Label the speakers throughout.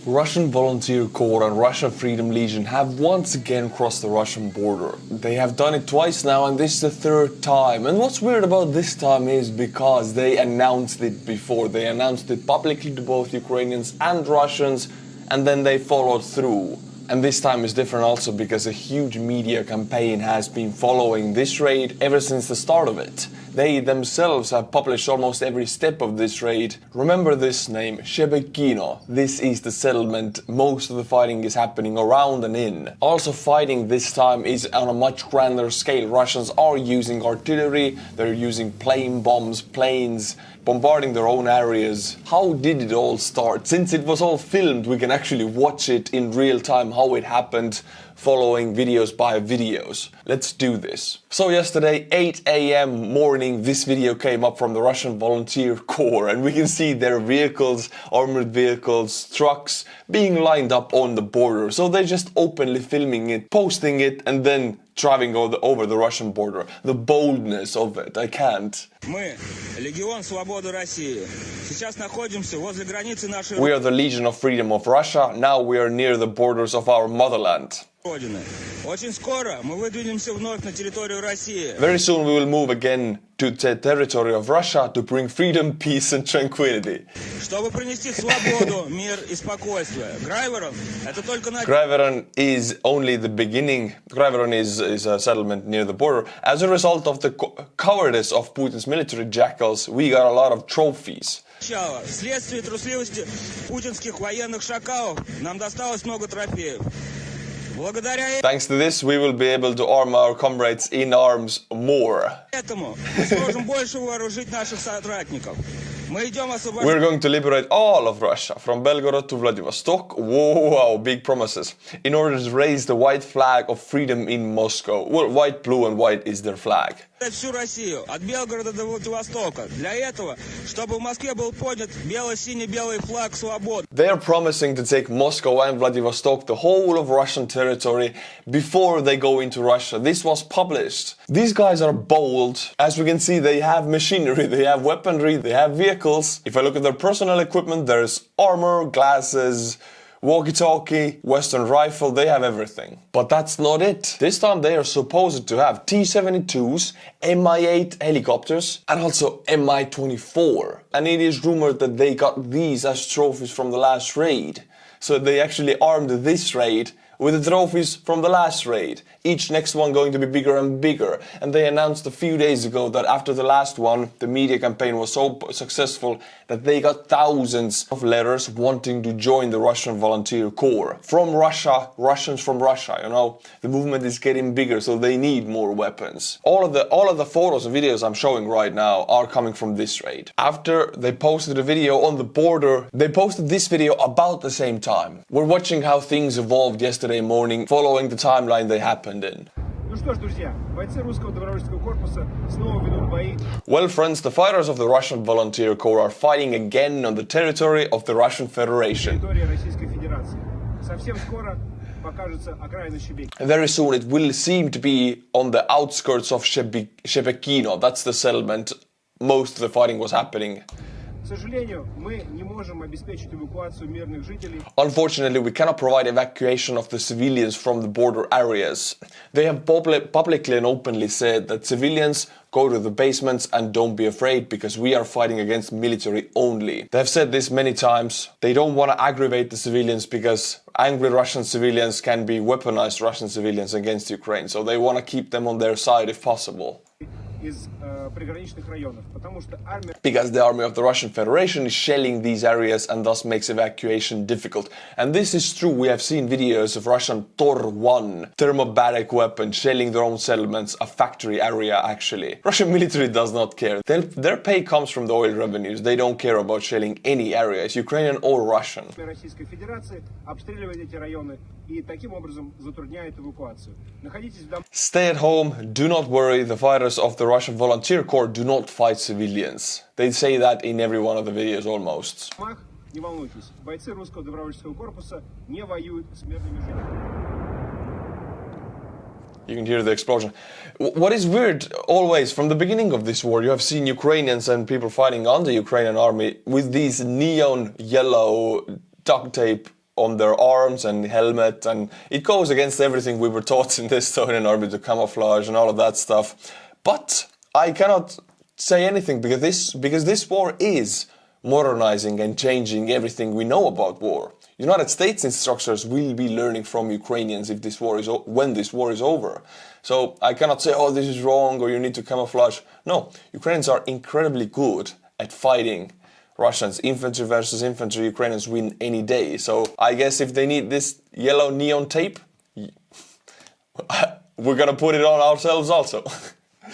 Speaker 1: Russian Volunteer Corps and Russian Freedom Legion have once again crossed the Russian border. They have done it twice now, and this is the third time. And what's weird about this time is because they announced it before. They announced it publicly to both Ukrainians and Russians, and then they followed through. And this time is different also because a huge media campaign has been following this raid ever since the start of it. They themselves have published almost every step of this raid. Remember this name, Shebekino. This is the settlement most of the fighting is happening around and in. Also fighting this time is on a much grander scale. Russians are using artillery, they're using plane bombs, planes, bombarding their own areas. How did it all start? Since it was all filmed, we can actually watch it in real time how it happened, following videos by videos. Let's do this. So yesterday, 8 AM morning, this video came up from the Russian Volunteer Corps, and we can see their vehicles, armored vehicles, trucks being lined up on the border. So they're just openly filming it, posting it, and then driving over the Russian border. The boldness of it, I can't. We are the Legion of Freedom of Russia. Now we are near the borders of our motherland. Very soon we will move again to the territory of Russia to bring freedom, peace and tranquility. Gryveron is only the beginning. Gryveron is a settlement near the border. As a result of the cowardice of Putin's military jackals, we got a lot of trophies. Вследствие трусливости путинских военных шакалов нам досталось много трофеев. Thanks to this, we will be able to arm our comrades in arms more. We're going to liberate all of Russia, from Belgorod to Vladivostok. Whoa, big promises. In order to raise the white flag of freedom in Moscow. Well, white, blue and white is their flag. Всю Россию, от Белгорода до Владивостока. Для этого, чтобы в Москве был поднят бело-синий-белый флаг свободы. They're promising to take Moscow and Vladivostok, the whole of Russian territory, before they go into Russia. This was published. These guys are bold. As we can see, they have machinery, they have weaponry, they have vehicles. If I look at their personal equipment, there's armor, glasses, walkie-talkie, Western rifle, they have everything. But that's not it. This time they are supposed to have T-72s, Mi-8 helicopters and also Mi-24. And it is rumored that they got these as trophies from the last raid. So they actually armed this raid with the trophies from the last raid, each next one going to be bigger and bigger. And they announced a few days ago that after the last one, the media campaign was so successful that they got thousands of letters wanting to join the Russian Volunteer Corps. From Russia, Russians from Russia, you know, the movement is getting bigger, so they need more weapons. All of the photos and videos I'm showing right now are coming from this raid. After they posted a video on the border, they posted this video about the same time. We're watching how things evolved yesterday morning, following the timeline they happened in. Well, friends, the fighters of the Russian Volunteer Corps are fighting again on the territory of the Russian Federation. Very soon it will seem to be on the outskirts of Shebekino. That's the settlement most of the fighting was happening. Unfortunately, we cannot provide evacuation of the civilians from the border areas. They have publicly and openly said that civilians go to the basements and don't be afraid because we are fighting against military only. They have said this many times. They don't want to aggravate the civilians because angry Russian civilians can be weaponized Russian civilians against Ukraine. So they want to keep them on their side if possible. Because the army of the Russian Federation is shelling these areas and thus makes evacuation difficult. And this is true. We have seen videos of Russian Tor-1 thermobaric weapons shelling their own settlements, a factory area actually. Russian military does not care. Their pay comes from the oil revenues. They don't care about shelling any areas, Ukrainian or Russian. Stay at home, do not worry, the fighters of the Russian Volunteer Corps do not fight civilians. They say that in every one of the videos almost. You can hear the explosion. What is weird, always, from the beginning of this war, you have seen Ukrainians and people fighting on the Ukrainian army with these neon yellow duct tape on their arms and helmet, and it goes against everything we were taught in the Estonian army to camouflage and all of that stuff. But I cannot say anything because this war is modernizing and changing everything we know about war. United States instructors will be learning from Ukrainians if when this war is over. So I cannot say, oh, this is wrong or you need to camouflage. No, Ukrainians are incredibly good at fighting Russians. Infantry versus infantry, Ukrainians win any day. So I guess if they need this yellow neon tape, we're gonna put it on ourselves also.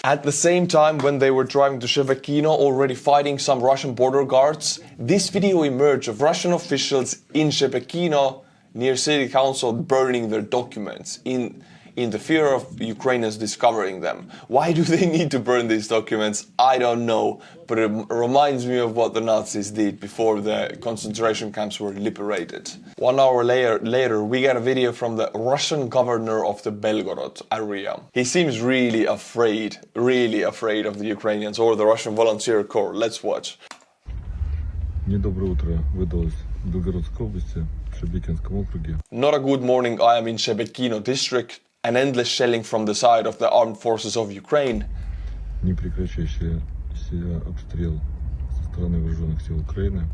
Speaker 1: At the same time, when they were driving to Shebekino, already fighting some Russian border guards, this video emerged of Russian officials in Shebekino near city council burning their documents in the fear of Ukrainians discovering them. Why do they need to burn these documents? I don't know, but it reminds me of what the Nazis did before the concentration camps were liberated. 1 hour later, we get a video from the Russian governor of the Belgorod area. He seems really afraid of the Ukrainians or the Russian volunteer corps. Let's watch.
Speaker 2: Недоброе утро выдалось в Белгородской области, в Шебекинском округе.
Speaker 1: Not a good morning. I am in Shebekino district. An endless shelling from the side of the armed forces of Ukraine.
Speaker 2: Непрекращающийся обстрел со стороны вооруженных сил Украины.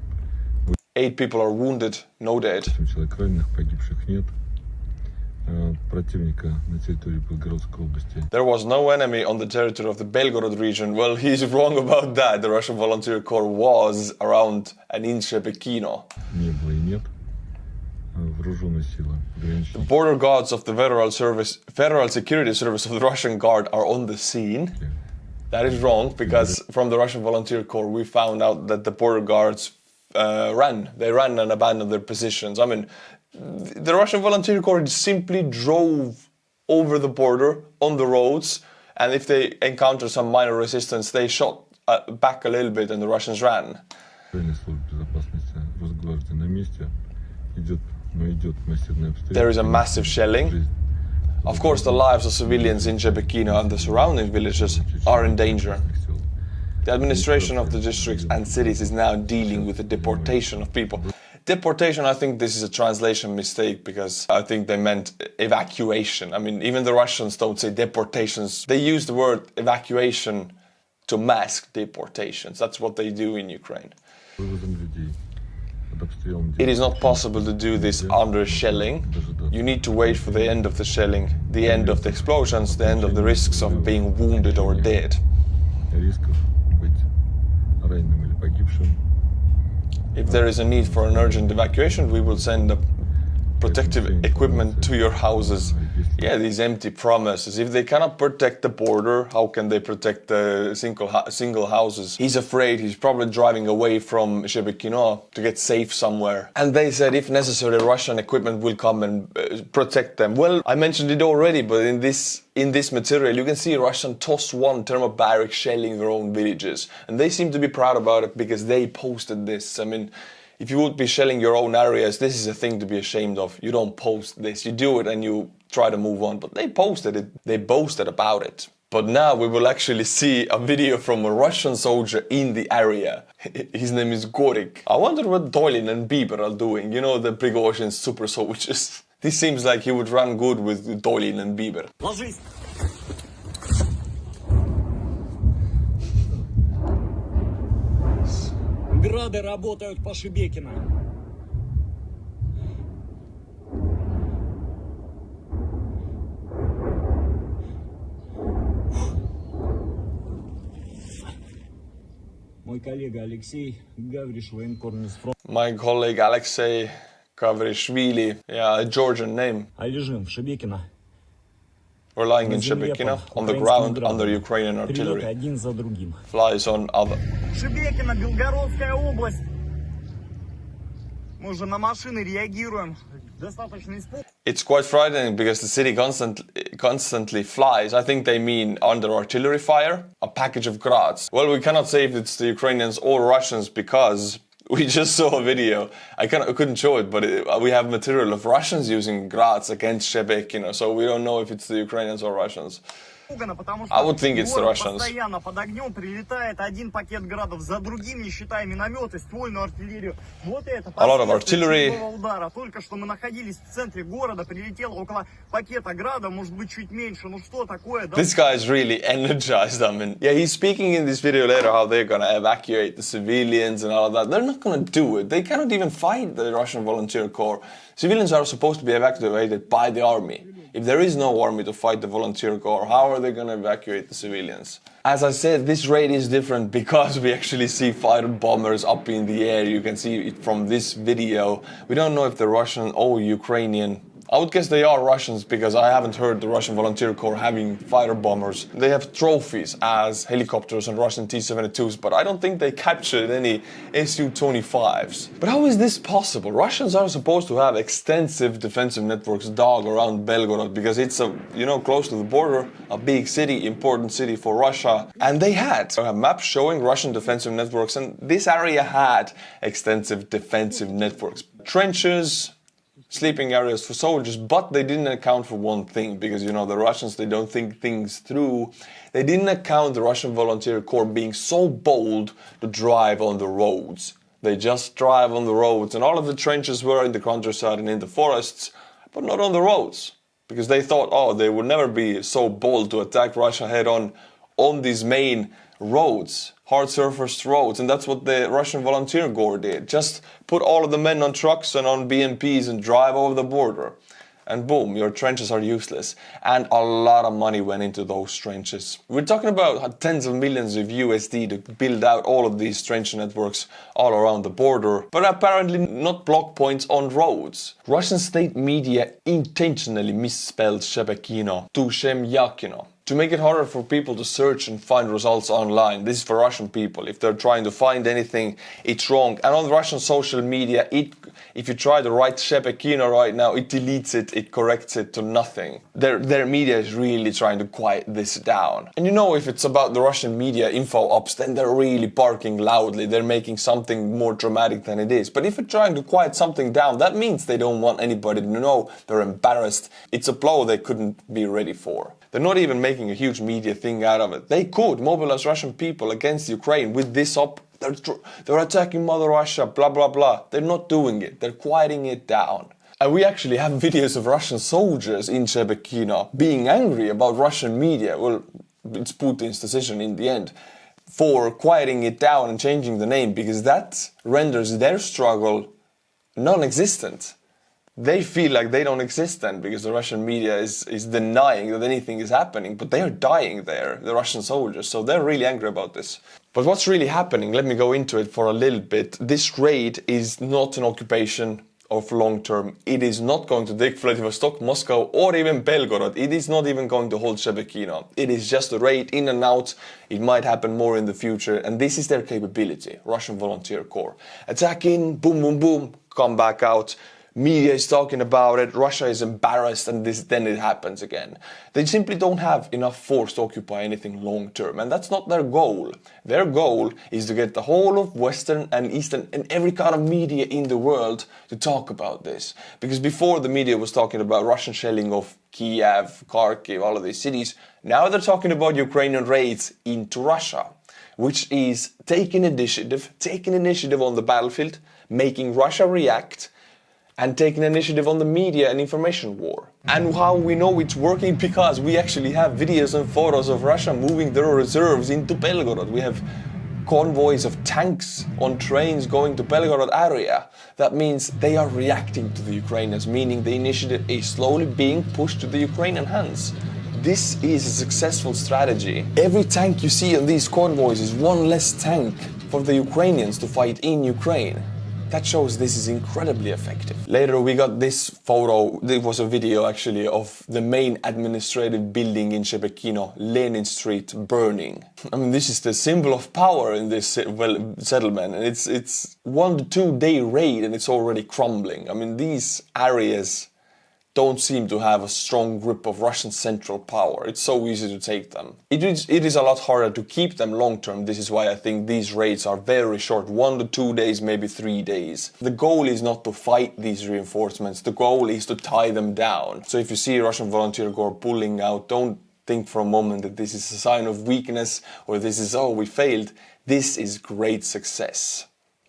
Speaker 1: 8 people are wounded, no dead.
Speaker 2: 8 человек раненых, погибших нет. Противника на территории Белгородской области.
Speaker 1: There was no enemy on the territory of the Belgorod region. Well, he's wrong about that. The Russian Volunteer Corps was around and in Shebekino.
Speaker 2: Не было и нет. Вооруженные силы.
Speaker 1: The border guards of the Federal Security Service of the Russian Guard are on the scene. That is wrong, because from the Russian Volunteer Corps we found out that the border guards ran. They ran and abandoned their positions. I mean, the Russian Volunteer Corps simply drove over the border on the roads, and if they encountered some minor resistance, they shot back a little bit and the Russians ran. There is a massive shelling. Of course, the lives of civilians in Shebekino and the surrounding villages are in danger. The administration of the districts and cities is now dealing with the deportation of people. Deportation, I think this is a translation mistake, because I think they meant evacuation. I mean, even the Russians don't say deportations. They use the word evacuation to mask deportations. That's what they do in Ukraine. It is not possible to do this under shelling. You need to wait for the end of the shelling, the end of the explosions, the end of the risks of being wounded or dead. If there is a need for an urgent evacuation, we will send the protective equipment to your houses. Yeah, these empty promises. If they cannot protect the border, how can they protect the single houses? He's afraid. He's probably driving away from Shebekino to get safe somewhere. And they said if necessary, Russian equipment will come and protect them. Well, I mentioned it already, but in this material, you can see Russian TOS-1 thermobaric shelling their own villages. And they seem to be proud about it because they posted this. I mean, if you would be shelling your own areas, this is a thing to be ashamed of. You don't post this. You do it and you try to move on. But they posted it. They boasted about it. But now we will actually see a video from a Russian soldier in the area. His name is Gorik. I wonder what Dolin and Bieber are doing. You know, the Prigozhin's super soldiers. This seems like he would run good with Dolin and Bieber.
Speaker 3: Грады работают по Шебекино. Мой коллега Алексей Гавриш, военкорный с фронта.
Speaker 1: My colleague Alexei Gavrishvili, yeah, a Georgian name.
Speaker 3: А лежим в Шебекино.
Speaker 1: We're lying in Shebekino, on the ground, under Ukrainian artillery.
Speaker 3: Один за другим.
Speaker 1: Flies on other.
Speaker 4: Шебекино, Белгородская область. Мы уже на машины реагируем. Достаточно испуг.
Speaker 1: It's quite frightening because the city constantly flies. I think they mean under artillery fire, a package of grads. Well, we cannot say if it's the Ukrainians or Russians because we just saw a video. I couldn't show it, but we have material of Russians using grads against Shebekino, so we don't know if it's the Ukrainians or Russians.
Speaker 4: Потому что
Speaker 1: I would think it's the
Speaker 4: город
Speaker 1: Russians.
Speaker 4: постоянно под огнем, прилетает один пакет градов за другим, не считая минометы, ствольную артиллерию. Вот это
Speaker 1: A lot of
Speaker 4: последствия
Speaker 1: artillery.
Speaker 4: очередного удара. Только что мы находились в центре города, прилетело около пакета града, может быть чуть меньше. Ну что такое? Да?
Speaker 1: This guy is really energized. I mean, yeah, he's speaking in this video later how they're gonna evacuate the civilians and all of that. They're not gonna do it. They cannot even fight the Russian volunteer corps. Civilians are supposed to be evacuated by the army. If there is no army to fight the volunteer corps, how are they gonna evacuate the civilians? As I said, this raid is different because we actually see fighter bombers up in the air. You can see it from this video. We don't know if they're Russian or Ukrainian. I would guess they are Russians because I haven't heard the Russian Volunteer Corps having fighter bombers. They have trophies as helicopters and Russian T-72s, but I don't think they captured any Su-25s. But how is this possible? Russians are supposed to have extensive defensive networks dug around Belgorod because it's close to the border, a big city, important city for Russia. And they had a map showing Russian defensive networks, and this area had extensive defensive networks. Trenches, sleeping areas for soldiers, but they didn't account for one thing because the Russians, they don't think things through. They didn't account the Russian Volunteer Corps being so bold to drive on the roads. They just drive on the roads, and all of the trenches were in the countryside and in the forests, but not on the roads because they thought, they would never be so bold to attack Russia head on these main roads, hard surfaced roads, and that's what the Russian Volunteer Corps did. Just put all of the men on trucks and on BMPs and drive over the border. And boom, your trenches are useless. And a lot of money went into those trenches. We're talking about tens of millions of USD to build out all of these trench networks all around the border, but apparently not block points on roads. Russian state media intentionally misspelled Shebekino to Shemyakino to make it harder for people to search and find results online. This is for Russian people. If they're trying to find anything, it's wrong. And on Russian social media, if you try to write Shebekino right now, it deletes it, it corrects it to nothing. Their media is really trying to quiet this down. And if it's about the Russian media info ops, then they're really barking loudly. They're making something more dramatic than it is. But if you're trying to quiet something down, that means they don't want anybody to know. They're embarrassed. It's a blow they couldn't be ready for. They're not even making a huge media thing out of it. They could mobilize Russian people against Ukraine with this up. They're attacking Mother Russia, blah, blah, blah. They're not doing it. They're quieting it down. And we actually have videos of Russian soldiers in Shebekino being angry about Russian media. Well, it's Putin's decision in the end for quieting it down and changing the name because that renders their struggle non-existent. They feel like they don't exist then because the Russian media is denying that anything is happening, but they are dying there, the Russian soldiers, so they're really angry about this. But what's really happening, let me go into it for a little bit. This raid is not an occupation of long term. It is not going to take Vladivostok, Moscow, or even Belgorod. It is not even going to hold Shebekino. It is just a raid in and out. It might happen more in the future, and this is their capability, Russian Volunteer Corps. Attack in, boom, boom, boom, come back out. Media is talking about it, Russia is embarrassed, and then it happens again. They simply don't have enough force to occupy anything long term, and that's not their goal. Their goal is to get the whole of Western and Eastern and every kind of media in the world to talk about this. Because before the media was talking about Russian shelling of Kiev, Kharkiv, all of these cities, now they're talking about Ukrainian raids into Russia, which is taking initiative on the battlefield, making Russia react, and taking initiative on the media and information war. And how we know it's working? Because we actually have videos and photos of Russia moving their reserves into Belgorod. We have convoys of tanks on trains going to Belgorod area. That means they are reacting to the Ukrainians, meaning the initiative is slowly being pushed to the Ukrainian hands. This is a successful strategy. Every tank you see on these convoys is one less tank for the Ukrainians to fight in Ukraine. That shows this is incredibly effective. Later we got this photo, it was a video actually, of the main administrative building in Shebekino, Lenin Street, burning. I mean, this is the symbol of power in this settlement, and it's 1 to 2 day raid and it's already crumbling. I mean, these areas don't seem to have a strong grip of Russian central power. It's so easy to take them. It is a lot harder to keep them long term. This is why I think these raids are very short, 1 to 2 days, maybe 3 days. The goal is not to fight these reinforcements. The goal is to tie them down. So if you see Russian Volunteer Corps pulling out, don't think for a moment that this is a sign of weakness or this is, oh, we failed. This is great success.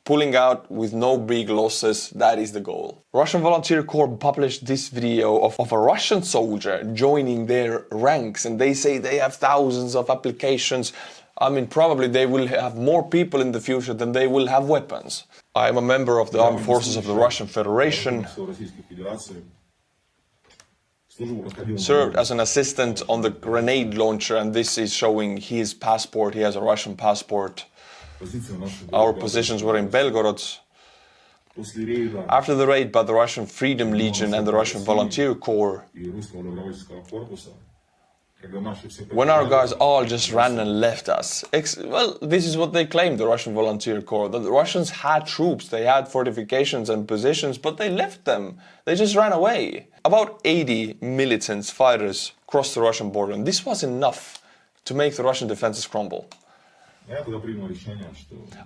Speaker 1: Pulling out with no big losses, that is the goal. Russian Volunteer Corps published this video of a Russian soldier joining their ranks, and they say they have thousands of applications. I mean, probably they will have more people in the future than they will have weapons. I am a member of the Armed Forces of the Russian Federation, served as an assistant on the grenade launcher, and this is showing his passport. He has a Russian passport. Our positions were in Belgorod. After the raid by the Russian Freedom Legion and the Russian Volunteer Corps, when our guys all just ran and left us, well, this is what they claimed, the Russian Volunteer Corps, that the Russians had troops, they had fortifications and positions, but they left them. They just ran away. About 80 militants, fighters, crossed the Russian border, and this was enough to make the Russian defenses crumble.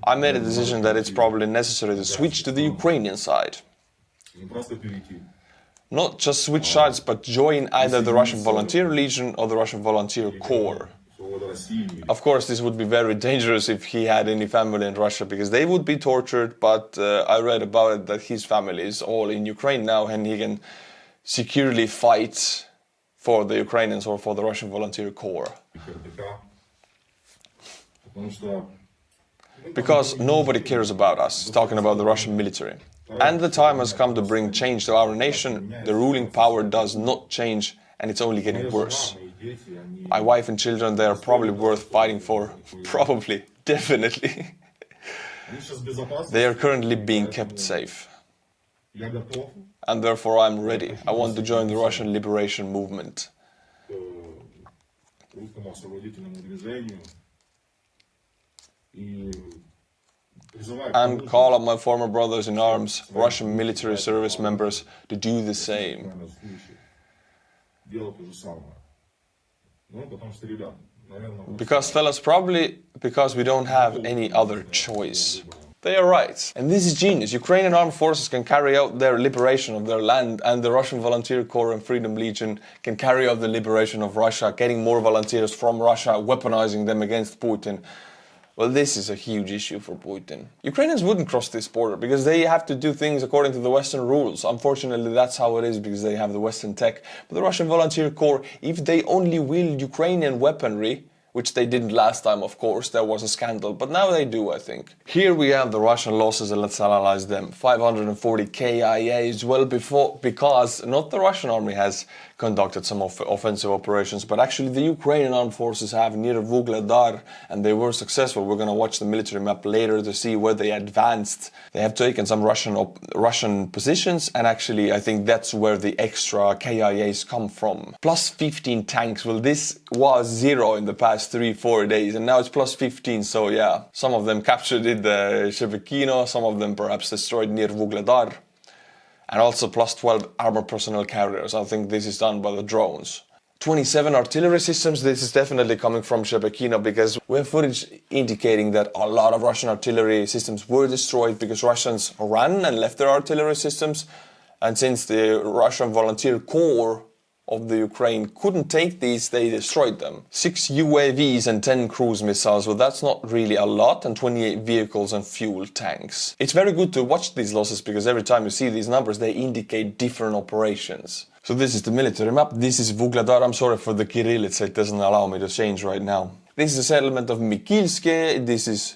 Speaker 1: I made a decision that it's probably necessary to switch to the Ukrainian side. Not just switch sides, but join either the Russian Volunteer Legion or the Russian Volunteer Corps. Of course, this would be very dangerous if he had any family in Russia, because they would be tortured, but I read about it that his family is all in Ukraine now, and he can securely fight for the Ukrainians or for the Russian Volunteer Corps. Because nobody cares about us, talking about the Russian military. And the time has come to bring change to our nation. The ruling power does not change, and it's only getting worse. My wife and children, they are probably worth fighting for. Probably, definitely. They are currently being kept safe. And therefore I'm ready. I want to join the Russian liberation movement. And call on my former brothers in arms, Russian military service members, to do the same. Because, fellas, probably because we don't have any other choice. They are right. And this is genius. Ukrainian armed forces can carry out their liberation of their land, and the Russian Volunteer Corps and Freedom Legion can carry out the liberation of Russia, getting more volunteers from Russia, weaponizing them against Putin. Well, this is a huge issue for Putin. Ukrainians wouldn't cross this border because they have to do things according to the Western rules. Unfortunately, that's how it is because they have the Western tech. But the Russian Volunteer Corps, if they only wield Ukrainian weaponry, which they didn't last time, of course, there was a scandal, but now they do, I think. Here we have the Russian losses, and let's analyze them. 540 KIAs, well, because not the Russian army has conducted some offensive operations, but actually the Ukrainian armed forces have near Vuhledar, and they were successful. We're going to watch the military map later to see where they advanced. They have taken some Russian positions, and actually I think that's where the extra KIAs come from. Plus 15 tanks. Well, this was 0 in the past 3-4 days, and now it's plus 15, so yeah. Some of them captured in the Shebekino, some of them perhaps destroyed near Vuhledar. And also plus 12 armored personnel carriers. I think this is done by the drones. 27 artillery systems. This is definitely coming from Shebekino because we have footage indicating that a lot of Russian artillery systems were destroyed because Russians ran and left their artillery systems. And since the Russian Volunteer Corps of the Ukraine couldn't take these, they destroyed them. 6 UAVs and 10 cruise missiles, well, that's not really a lot, and 28 vehicles and fuel tanks. It's very good to watch these losses because every time you see these numbers, they indicate different operations. So this is the military map. This is Vuhledar. I'm sorry for the Kirillitsa, it doesn't allow me to change right now. This is the settlement of Mikilske. This is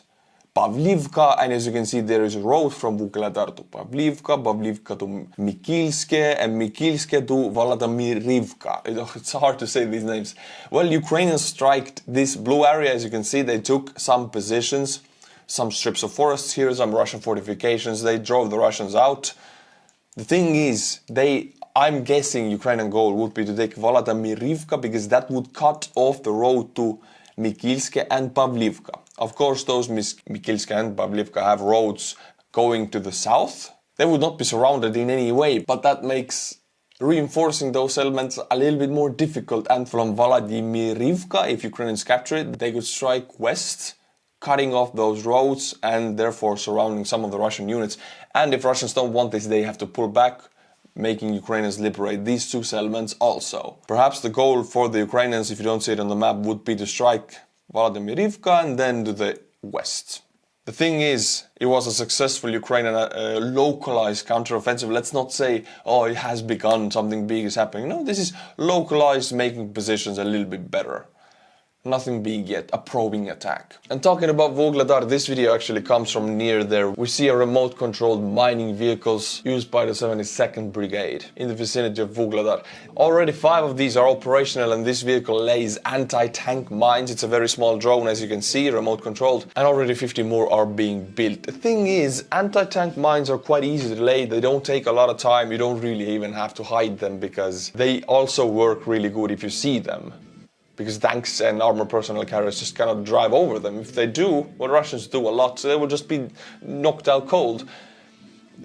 Speaker 1: Pavlivka, and as you can see, there is a road from Vuhledar to Pavlivka, Pavlivka to Mikilske, and Mikilske to Volodymyrivka. It's hard to say these names. Well, Ukrainians striked this blue area. As you can see, they took some positions, some strips of forests here, some Russian fortifications. They drove the Russians out. The thing is, I'm guessing Ukrainian goal would be to take Volodymyrivka because that would cut off the road to Mikilske and Pavlivka. Of course, those Mikilske and Pavlivka have roads going to the south. They would not be surrounded in any way, but that makes reinforcing those settlements a little bit more difficult. And from Volodymyrivka, if Ukrainians capture it, they could strike west, cutting off those roads and therefore surrounding some of the Russian units. And if Russians don't want this, they have to pull back, making Ukrainians liberate these two settlements also. Perhaps the goal for the Ukrainians, if you don't see it on the map, would be to strike Vladimirivka and then to the west. The thing is, it was a successful Ukrainian localized counteroffensive. Let's not say, oh, it has begun, something big is happening. No, this is localized, making positions a little bit better. Nothing big yet, a probing attack. And talking about Vuhledar, this video actually comes from near there. We see a remote controlled mining vehicles used by the 72nd Brigade in the vicinity of Vuhledar. Already 5 of these are operational, and this vehicle lays anti-tank mines. It's a very small drone, as you can see, remote controlled, and already 50 more are being built. The thing is, anti-tank mines are quite easy to lay. They don't take a lot of time. You don't really even have to hide them, because they also work really good if you see them. Because tanks and armored personnel carriers just cannot drive over them. If they do, what Russians do a lot, so they will just be knocked out cold.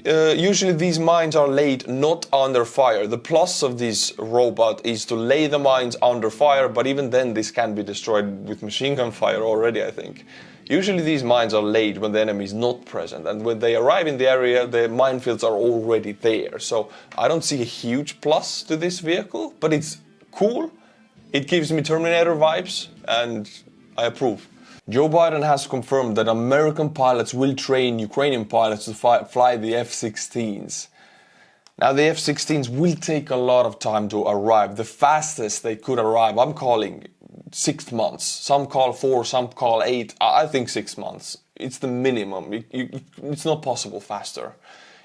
Speaker 1: Usually these mines are laid not under fire. The plus of this robot is to lay the mines under fire, but even then this can be destroyed with machine gun fire already, I think. Usually these mines are laid when the enemy is not present, and when they arrive in the area, the minefields are already there. So I don't see a huge plus to this vehicle, but it's cool. It gives me Terminator vibes, and I approve. Joe Biden has confirmed that American pilots will train Ukrainian pilots to fly the F-16s. Now, the F-16s will take a lot of time to arrive. The fastest they could arrive, I'm calling 6 months. Some call 4, some call 8. I think 6 months. It's the minimum. It's not possible faster.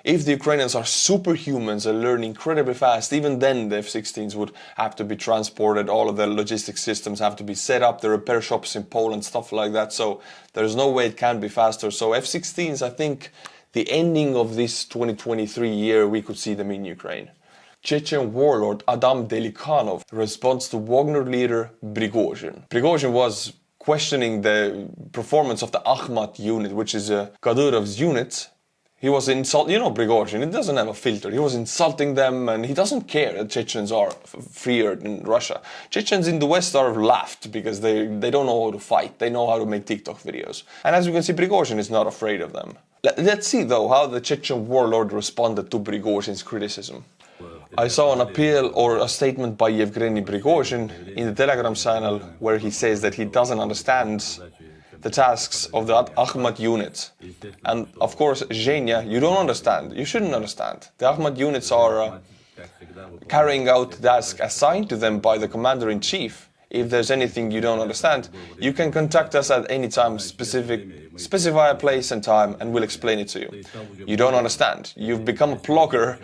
Speaker 1: If the Ukrainians are superhumans and learn incredibly fast, even then the F-16s would have to be transported, all of the logistics systems have to be set up, the repair shops in Poland, stuff like that, so there's no way it can be faster. So F-16s, I think the ending of this 2023 year, we could see them in Ukraine. Chechen warlord Adam Delikhanov responds to Wagner leader Prigozhin. Prigozhin was questioning the performance of the Akhmat unit, which is Kadyrov's unit. He was insulting, you know, Prigozhin, he doesn't have a filter. He was insulting them, and he doesn't care that Chechens are freer in Russia. Chechens in the West are laughed because they don't know how to fight. They know how to make TikTok videos. And as you can see, Prigozhin is not afraid of them. Let's see, though, how the Chechen warlord responded to Prigozhin's criticism. I saw an appeal or a statement by Yevgeny Prigozhin in the Telegram channel where he says that he doesn't understand the tasks of the Akhmat unit. And of course, Zhenya, you don't understand. You shouldn't understand. The Akhmat units are carrying out tasks assigned to them by the commander-in-chief. If there's anything you don't understand, you can contact us at any time, specify a place and time, and we'll explain it to you. You don't understand. You've become a blogger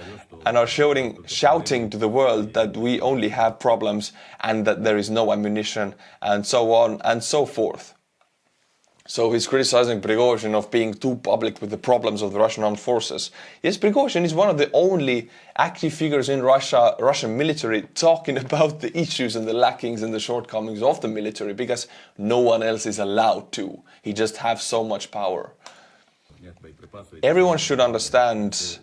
Speaker 1: and are shouting to the world that we only have problems and that there is no ammunition, and so on and so forth. So he's criticizing Prigozhin of being too public with the problems of the Russian armed forces. Yes, Prigozhin is one of the only active figures in Russian military talking about the issues and the lackings and the shortcomings of the military, because no one else is allowed to. He just has so much power. Everyone should understand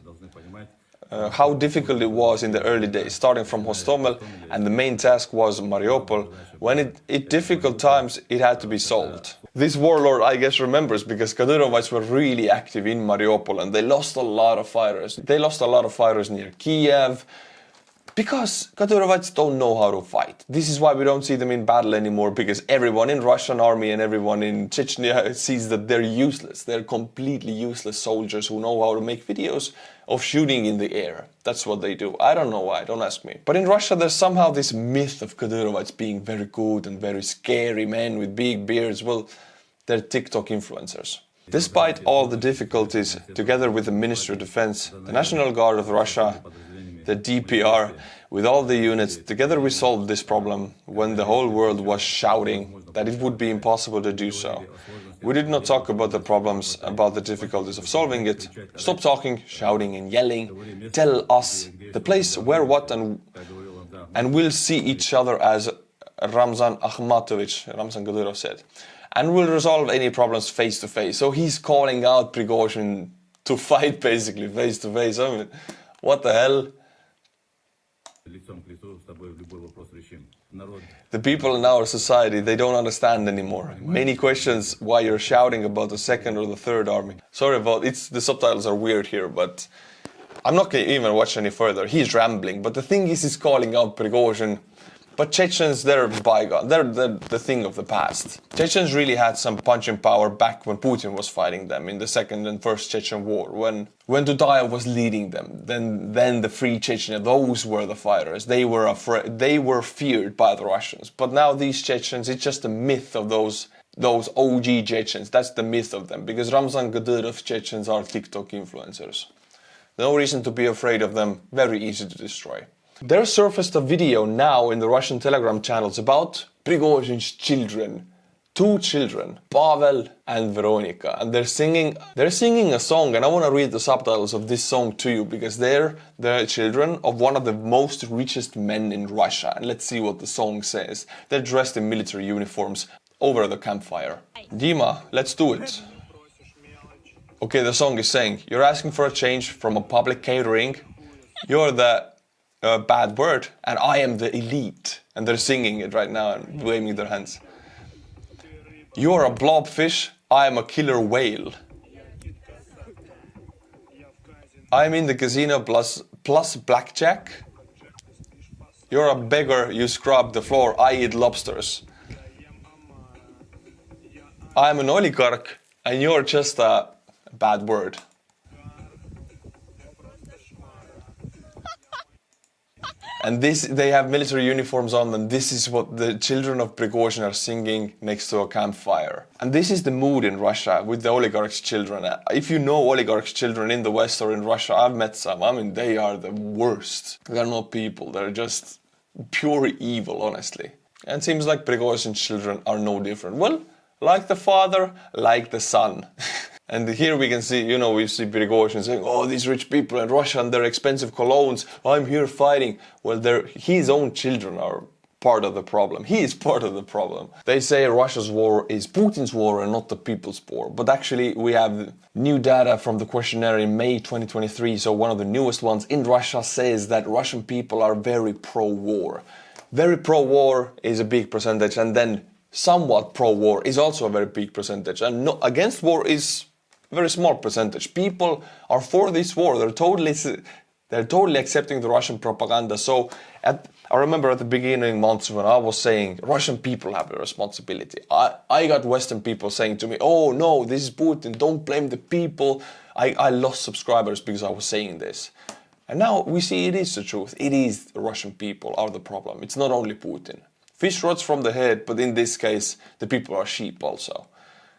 Speaker 1: how difficult it was in the early days, starting from Hostomel, and the main task was Mariupol. When at difficult times, it had to be solved. This warlord, I guess, remembers, because Kadyrovites were really active in Mariupol, and they lost a lot of fighters. They lost a lot of fighters near Kiev, because Kadyrovites don't know how to fight. This is why we don't see them in battle anymore, because everyone in Russian army and everyone in Chechnya sees that they're useless. They're completely useless soldiers who know how to make videos of shooting in the air. That's what they do. I don't know why, don't ask me. But in Russia, there's somehow this myth of Kadyrovites being very good and very scary men with big beards. Well, they're TikTok influencers. Despite all the difficulties, together with the Ministry of Defense, the National Guard of Russia, the DPR, with all the units, together we solved this problem when the whole world was shouting that it would be impossible to do so. We did not talk about the problems, about the difficulties of solving it. Stop talking, shouting and yelling. Tell us the place, where, what, and we'll see each other, as Ramzan Kadyrov said. And we'll resolve any problems face to face. So he's calling out Prigozhin to fight, basically, face to face. I mean, what the hell? The people in our society, they don't understand anymore. Many questions why you're shouting about the second or the third army. Sorry about it, the subtitles are weird here, but I'm not going to even watch any further. He's rambling, but the thing is, he's calling out Prigozhin. But Chechens, they're bygone. They're the thing of the past. Chechens really had some punching power back when Putin was fighting them in the Second and First Chechen War. When Dudayev was leading them, then the Free Chechnya, those were the fighters. They were afraid. They were feared by the Russians. But now these Chechens, it's just a myth of those OG Chechens. That's the myth of them. Because Ramzan Kadyrov's Chechens are TikTok influencers. No reason to be afraid of them. Very easy to destroy. There surfaced a video now in the Russian Telegram channels about Prigozhin's children. 2 children, Pavel and Veronica, and they're singing a song, and I want to read the subtitles of this song to you because they're the children of one of the most richest men in Russia. And let's see what the song says. They're dressed in military uniforms over the campfire. Dima, let's do it. Okay, the song is saying, you're asking for a change from a public catering. You're the bad word, and I am the elite. And they're singing it right now and waving their hands. You're a blobfish, I am a killer whale. I'm in the casino plus blackjack. You're a beggar, you scrub the floor, I eat lobsters. I'm an oligarch, and you're just a bad word. And they have military uniforms on, and this is what the children of Prigozhin are singing next to a campfire. And this is the mood in Russia with the oligarchs' children. If you know oligarchs' children in the West or in Russia, I've met some. I mean, they are the worst. They're not people. They're just pure evil, honestly. And it seems like Prigozhin's children are no different. Well, like the father, like the son. And here we can see, we see Prigozhin saying, oh, these rich people in Russia and their expensive colognes, I'm here fighting. Well, his own children are part of the problem. He is part of the problem. They say Russia's war is Putin's war and not the people's war. But actually, we have new data from the questionnaire in May 2023. So one of the newest ones in Russia says that Russian people are very pro-war. Very pro-war is a big percentage, and then somewhat pro-war is also a very big percentage. And against war is very small percentage. People are for this war. They're totally accepting the Russian propaganda. So I remember at the beginning months when I was saying Russian people have a responsibility. I got Western people saying to me, oh no, this is Putin, don't blame the people. I lost subscribers because I was saying this. And now we see it is the truth. It is the Russian people are the problem. It's not only Putin. Fish rots from the head, but in this case, the people are sheep also.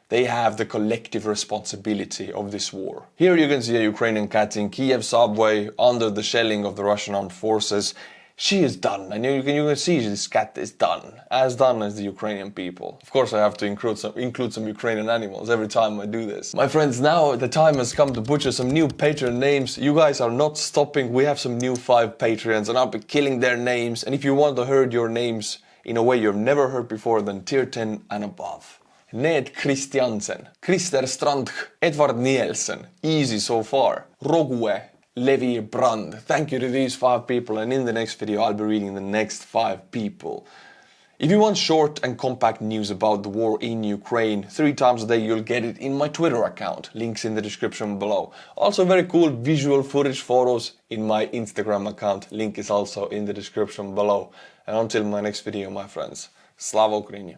Speaker 1: They have the collective responsibility of this war. Here you can see a Ukrainian cat in Kiev subway under the shelling of the Russian armed forces. She is done, and you can see this cat is done as the Ukrainian people. Of course, I have to include some Ukrainian animals every time I do this. My friends, now the time has come to butcher some new Patreon names. You guys are not stopping. We have some new 5 Patreons, and I'll be killing their names. And if you want to hear your names in a way you've never heard before, then tier 10 and above. Ned Christiansen, Christer Strandh, Edvard Nielsen, easy so far. Rogue, Levi Brand. Thank you to these 5 people, and in the next video I'll be reading the next 5 people. If you want short and compact news about the war in Ukraine 3 times a day, you'll get it in my Twitter account. Links in the description below. Also very cool visual footage photos in my Instagram account. Link is also in the description below. And until my next video, my friends, Slava Ukraini.